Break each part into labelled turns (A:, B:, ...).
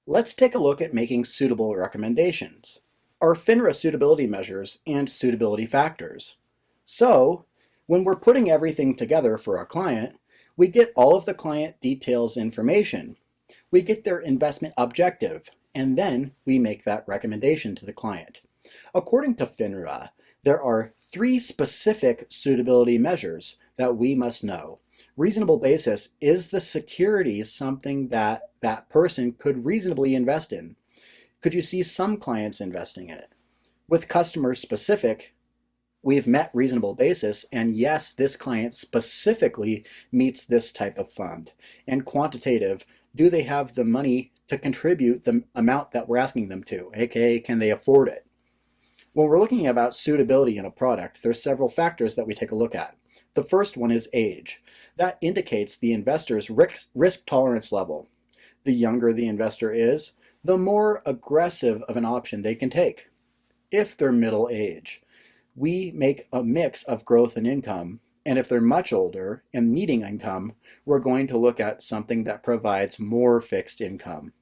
A: Let's take a look at making suitable recommendations. Our FINRA suitability measures and suitability factors. So, when we're putting everything together for our client, we get all of the client details information. We get their investment objective, and then we make that recommendation to the client. According to FINRA, there are 3 specific suitability measures that we must know. Reasonable basis: is the security something that that person could reasonably invest in? Could you see some clients investing in it? With customer specific, we've met reasonable basis, and yes, this client specifically meets this type of fund. And quantitative: do they have the money to contribute the amount that we're asking them to, aka can they afford it? When we're looking about suitability in a product, there's several factors that we take a look at. The first one is age. That indicates the investor's risk tolerance level. The younger the investor is, the more aggressive of an option they can take. If they're middle age, we make a mix of growth and income, and if they're much older and needing income, we're going to look at something that provides more fixed income.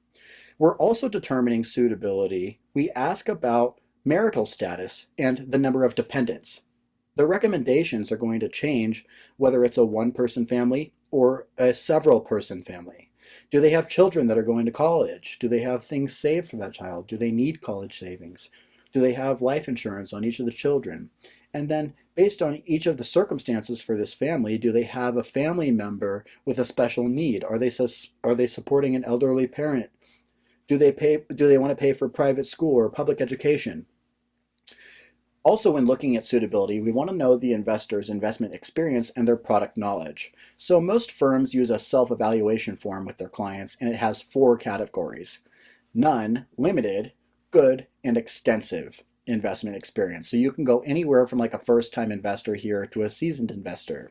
A: We're also determining suitability. We ask about marital status and the number of dependents. The recommendations are going to change whether it's a one-person family or a several-person family. Do they have children that are going to college? Do they have things saved for that child? Do they need college savings? Do they have life insurance on each of the children? And then, based on each of the circumstances for this family, do they have a family member with a special need? Are they supporting an elderly parent? Do they want to pay for private school or public education? Also, when looking at suitability, we want to know the investor's investment experience and their product knowledge. So most firms use a self-evaluation form with their clients, and it has 4 categories: none, limited, good, and extensive investment experience. So you can go anywhere from like a first-time investor here to a seasoned investor.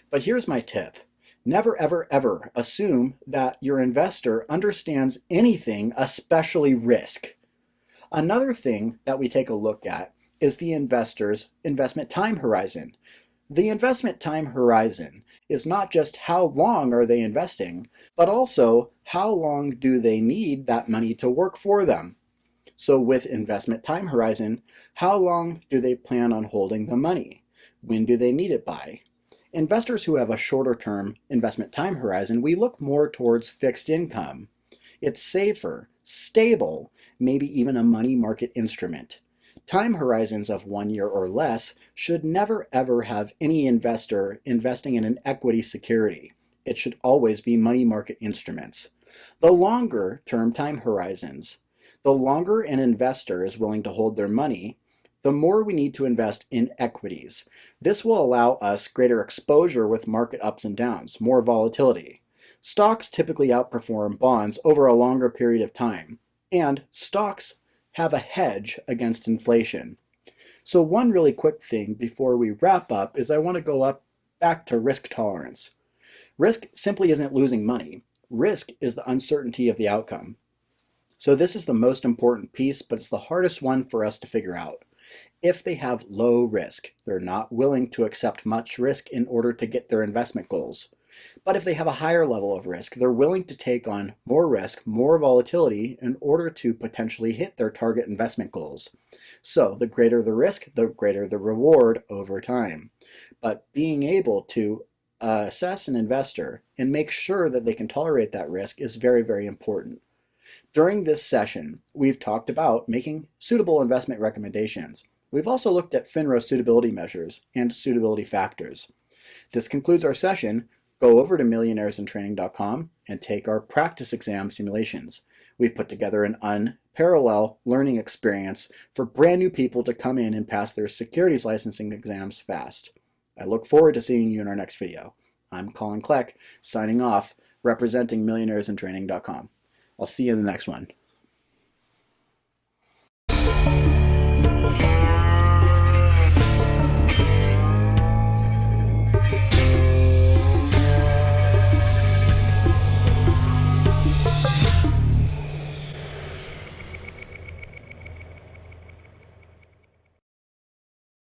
A: But here's my tip. Never, ever, ever assume that your investor understands anything, especially risk. Another thing that we take a look at is the investor's investment time horizon. The investment time horizon is not just how long are they investing, but also how long do they need that money to work for them. So with investment time horizon, how long do they plan on holding the money? When do they need it by? Investors who have a shorter term investment time horizon, we look more towards fixed income. It's safer, stable, maybe even a money market instrument. Time horizons of 1 year or less should never ever have any investor investing in an equity security. It should always be money market instruments. The longer term time horizons, the longer an investor is willing to hold their money, the more we need to invest in equities. This will allow us greater exposure with market ups and downs, more volatility. Stocks typically outperform bonds over a longer period of time, and stocks have a hedge against inflation. So one really quick thing before we wrap up is I want to go back to risk tolerance. Risk simply isn't losing money. Risk is the uncertainty of the outcome. So this is the most important piece, but it's the hardest one for us to figure out. If they have low risk, they're not willing to accept much risk in order to get their investment goals. But if they have a higher level of risk, they're willing to take on more risk, more volatility in order to potentially hit their target investment goals. So the greater the risk, the greater the reward over time. But being able to assess an investor and make sure that they can tolerate that risk is very, very important. During this session, we've talked about making suitable investment recommendations. We've also looked at FINRA suitability measures and suitability factors. This concludes our session. Go over to millionairesintraining.com and take our practice exam simulations. We've put together an unparalleled learning experience for brand new people to come in and pass their securities licensing exams fast. I look forward to seeing you in our next video. I'm Colin Kleck, signing off, representing millionairesintraining.com. I'll see you in the next one.